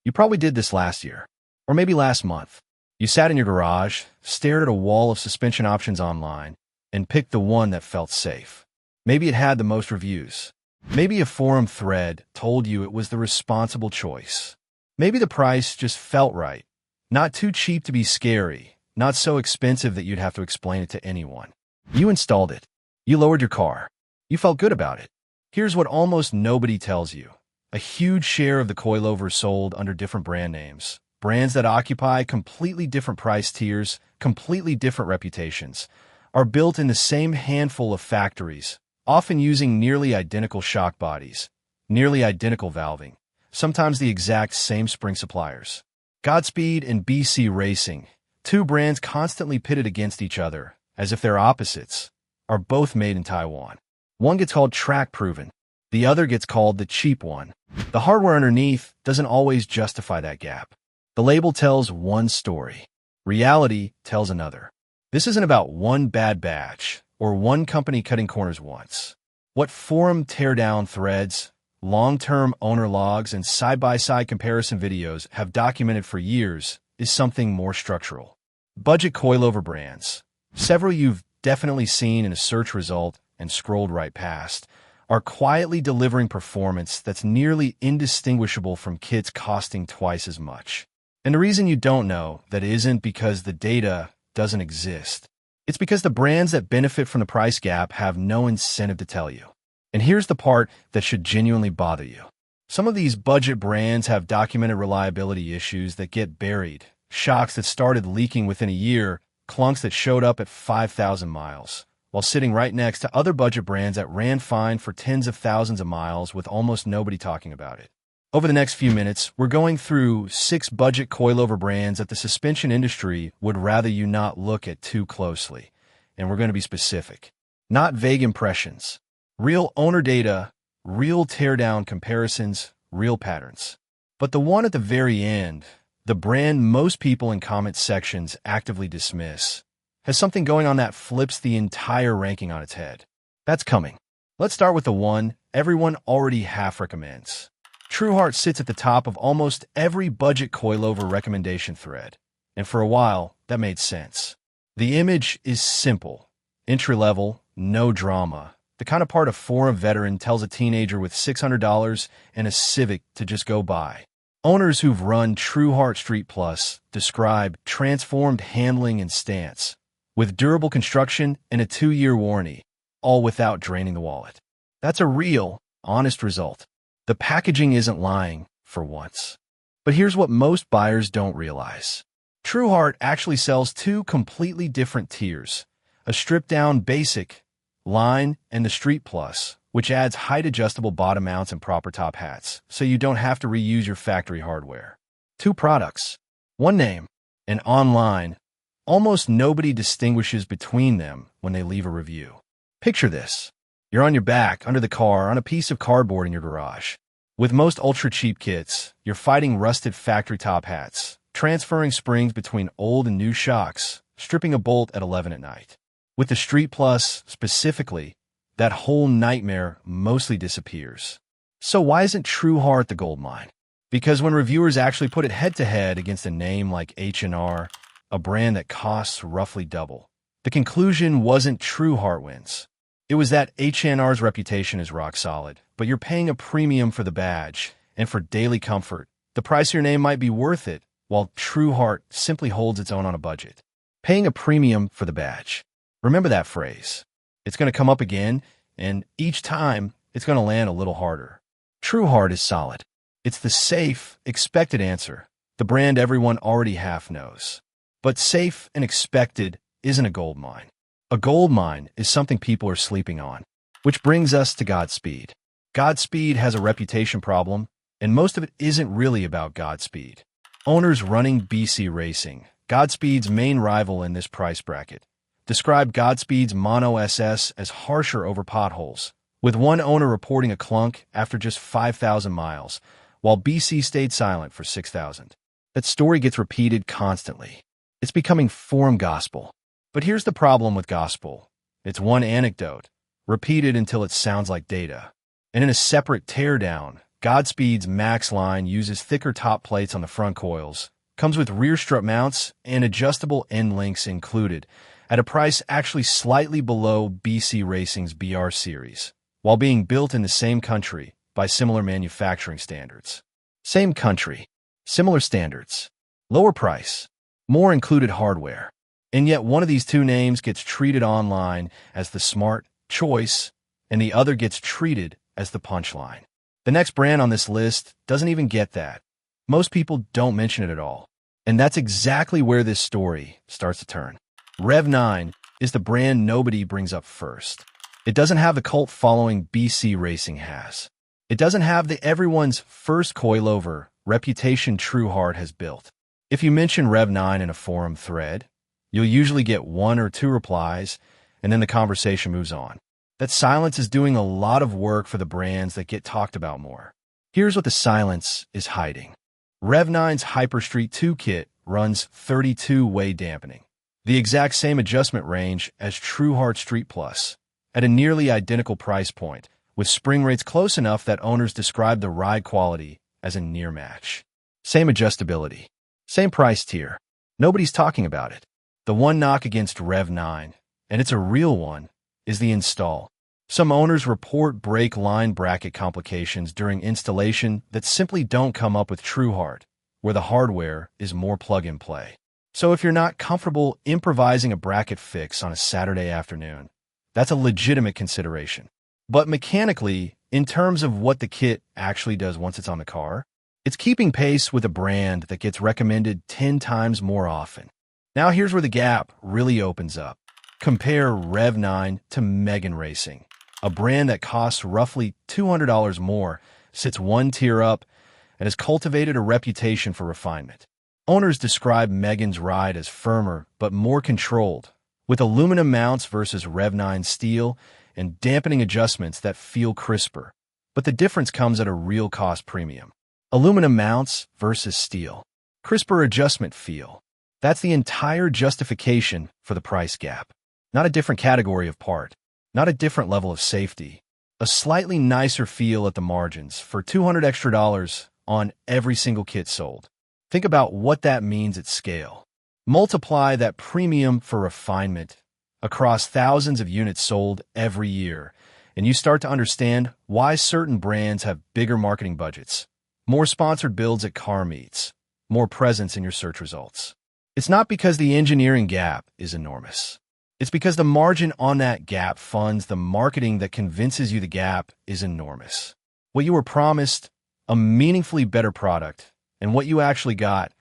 You probably did this last year, or maybe last month. You sat in your garage, stared at a wall of suspension options online, and picked the one that felt safe. Maybe it had the most reviews. Maybe a forum thread told you it was the responsible choice. Maybe the price just felt right. Not too cheap to be scary, not so expensive that you'd have to explain it to anyone. You installed it. You lowered your car. You felt good about it. Here's what almost nobody tells you. A huge share of the coilovers sold under different brand names. Brands that occupy completely different price tiers, completely different reputations, are built in the same handful of factories, often using nearly identical shock bodies, nearly identical valving, sometimes the exact same spring suppliers. Godspeed and BC Racing, two brands constantly pitted against each other, as if they're opposites, are both made in Taiwan. One gets called track-proven, the other gets called the cheap one. The hardware underneath doesn't always justify that gap. The label tells one story. Reality tells another. This isn't about one bad batch or one company cutting corners once. What forum teardown threads, long-term owner logs, and side-by-side comparison videos have documented for years is something more structural. Budget coilover brands, several you've definitely seen in a search result and scrolled right past, are quietly delivering performance that's nearly indistinguishable from kits costing twice as much. And the reason you don't know that isn't because the data doesn't exist. It's because the brands that benefit from the price gap have no incentive to tell you. And here's the part that should genuinely bother you. Some of these budget brands have documented reliability issues that get buried, shocks that started leaking within a year, clunks that showed up at 5,000 miles, while sitting right next to other budget brands that ran fine for tens of thousands of miles with almost nobody talking about it. Over the next few minutes, we're going through 6 budget coilover brands that the suspension industry would rather you not look at too closely. And we're going to be specific. Not vague impressions. Real owner data, real teardown comparisons, real patterns. But the one at the very end, the brand most people in comment sections actively dismiss, has something going on that flips the entire ranking on its head. That's coming. Let's start with the one everyone already half recommends. Truehart sits at the top of almost every budget coilover recommendation thread, and for a while, that made sense. The image is simple, entry-level, no drama, the kind of part a forum veteran tells a teenager with $600 and a Civic to just go buy. Owners who've run Truehart Street Plus describe transformed handling and stance, with durable construction and a 2-year warranty, all without draining the wallet. That's a real, honest result. The packaging isn't lying, for once. But here's what most buyers don't realize. Truehart actually sells 2 completely different tiers, a stripped-down basic line and the Street Plus, which adds height-adjustable bottom mounts and proper top hats, so you don't have to reuse your factory hardware. 2 products, one name, and online, almost nobody distinguishes between them when they leave a review. Picture this. You're on your back, under the car, on a piece of cardboard in your garage. With most ultra-cheap kits, you're fighting rusted factory top hats, transferring springs between old and new shocks, stripping a bolt at 11 at night. With the Street Plus, specifically, that whole nightmare mostly disappears. So why isn't Truehart the gold mine? Because when reviewers actually put it head-to-head against a name like H&R, a brand that costs roughly double, the conclusion wasn't Truehart wins. It was that H&R's reputation is rock solid, but you're paying a premium for the badge, and for daily comfort, the price of your name might be worth it, while Truehart simply holds its own on a budget. Paying a premium for the badge. Remember that phrase. It's going to come up again, and each time, it's going to land a little harder. Truehart is solid. It's the safe, expected answer, the brand everyone already half knows. But safe and expected isn't a gold mine. A gold mine is something people are sleeping on. Which brings us to Godspeed. Godspeed has a reputation problem, and most of it isn't really about Godspeed. Owners running BC Racing, Godspeed's main rival in this price bracket, described Godspeed's Mono SS as harsher over potholes, with one owner reporting a clunk after just 5,000 miles, while BC stayed silent for 6,000. That story gets repeated constantly. It's becoming forum gospel. But here's the problem with gospel. It's one anecdote, repeated until it sounds like data. And in a separate teardown, Godspeed's Max line uses thicker top plates on the front coils, comes with rear strut mounts and adjustable end links included, at a price actually slightly below BC Racing's BR series, while being built in the same country by similar manufacturing standards. Same country, similar standards, lower price, more included hardware. And yet one of these two names gets treated online as the smart choice, and the other gets treated as the punchline. The next brand on this list doesn't even get that. Most people don't mention it at all. And that's exactly where this story starts to turn. Rev 9 is the brand nobody brings up first. It doesn't have the cult following BC Racing has. It doesn't have the everyone's first coilover reputation Truehart has built. If you mention Rev 9 in a forum thread, you'll usually get one or two replies, and then the conversation moves on. That silence is doing a lot of work for the brands that get talked about more. Here's what the silence is hiding. Rev 9's Hyperstreet 2 kit runs 32-way dampening, the exact same adjustment range as Truehart Street Plus, at a nearly identical price point, with spring rates close enough that owners describe the ride quality as a near match. Same adjustability, same price tier. Nobody's talking about it. The one knock against Rev 9, and it's a real one, is the install. Some owners report brake line bracket complications during installation that simply don't come up with Truehart, where the hardware is more plug-and-play. So if you're not comfortable improvising a bracket fix on a Saturday afternoon, that's a legitimate consideration. But mechanically, in terms of what the kit actually does once it's on the car, it's keeping pace with a brand that gets recommended 10 times more often. Now here's where the gap really opens up. Compare Rev 9 to Megan Racing, a brand that costs roughly $200 more, sits one tier up, and has cultivated a reputation for refinement. Owners describe Megan's ride as firmer but more controlled, with aluminum mounts versus Rev 9 steel and dampening adjustments that feel crisper. But the difference comes at a real cost premium. Aluminum mounts versus steel. Crisper adjustment feel. That's the entire justification for the price gap. Not a different category of part. Not a different level of safety. A slightly nicer feel at the margins for $200 extra on every single kit sold. Think about what that means at scale. Multiply that premium for refinement across thousands of units sold every year, and you start to understand why certain brands have bigger marketing budgets, more sponsored builds at car meets, more presence in your search results. It's not because the engineering gap is enormous. It's because the margin on that gap funds the marketing that convinces you the gap is enormous. What you were promised, a meaningfully better product, and what you actually got,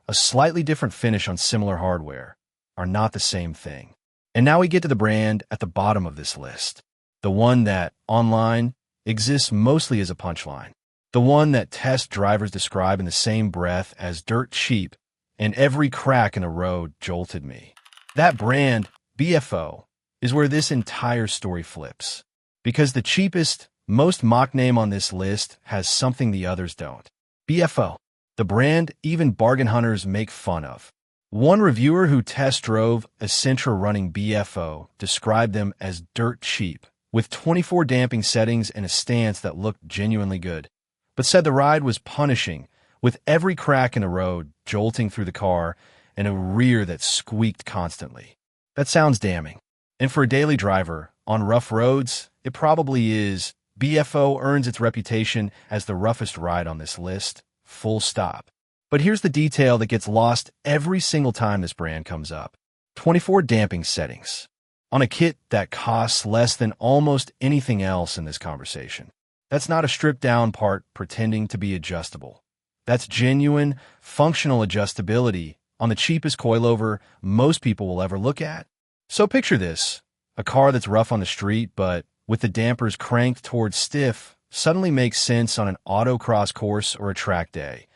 a slightly different finish on similar hardware, are not the same thing. And now we get to the brand at the bottom of this list. The one that, online, exists mostly as a punchline. The one that test drivers describe in the same breath as dirt cheap, and every crack in the road jolted me. That brand, BFO, is where this entire story flips. Because the cheapest, most mocked name on this list has something the others don't. BFO, the brand even bargain hunters make fun of. One reviewer who test drove a Sentra running BFO described them as dirt cheap, with 24 damping settings and a stance that looked genuinely good, but said the ride was punishing, with every crack in the road jolting through the car and a rear that squeaked constantly. That sounds damning. And for a daily driver, on rough roads, it probably is. BFO earns its reputation as the roughest ride on this list, full stop. But here's the detail that gets lost every single time this brand comes up. 24 damping settings. On a kit that costs less than almost anything else in this conversation. That's not a stripped-down part pretending to be adjustable. That's genuine, functional adjustability on the cheapest coilover most people will ever look at. So picture this, a car that's rough on the street, but with the dampers cranked towards stiff, suddenly makes sense on an autocross course or a track day,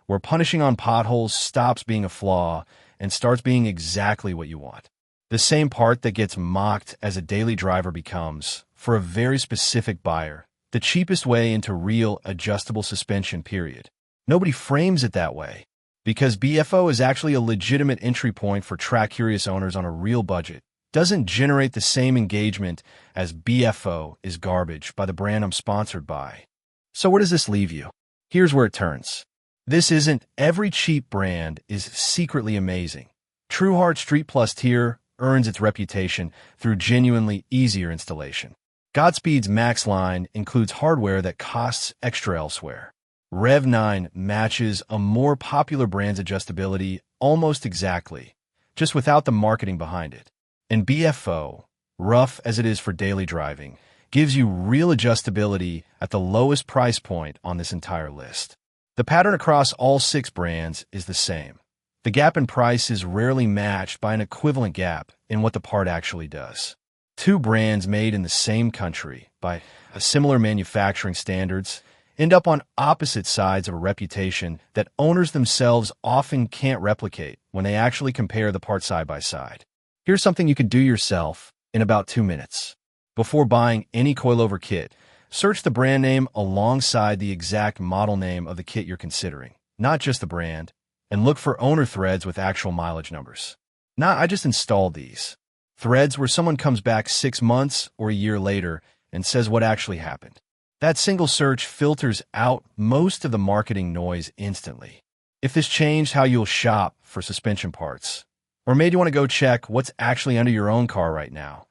where punishing on potholes stops being a flaw and starts being exactly what you want. The same part that gets mocked as a daily driver becomes, for a very specific buyer, the cheapest way into real adjustable suspension, period. Nobody frames it that way, because BFO is actually a legitimate entry point for track-curious owners on a real budget. Doesn't generate the same engagement as BFO is garbage by the brand I'm sponsored by. So where does this leave you? Here's where it turns. This isn't every cheap brand is secretly amazing. Truehart Street Plus tier earns its reputation through genuinely easier installation. Godspeed's Max line includes hardware that costs extra elsewhere. Rev 9 matches a more popular brand's adjustability almost exactly, just without the marketing behind it. And BFO, rough as it is for daily driving, gives you real adjustability at the lowest price point on this entire list. The pattern across all 6 brands is the same. The gap in price is rarely matched by an equivalent gap in what the part actually does. 2 brands made in the same country by similar manufacturing standards end up on opposite sides of a reputation that owners themselves often can't replicate when they actually compare the parts side by side. Here's something you can do yourself in about 2 minutes. Before buying any coilover kit, search the brand name alongside the exact model name of the kit you're considering, not just the brand, and look for owner threads with actual mileage numbers. I just installed these. Threads where someone comes back 6 months or a year later and says what actually happened. That single search filters out most of the marketing noise instantly. If this changed how you'll shop for suspension parts, or maybe you want to go check what's actually under your own car right now,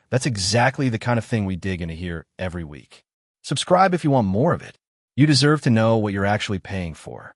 that's exactly the kind of thing we dig into here every week. Subscribe if you want more of it. You deserve to know what you're actually paying for.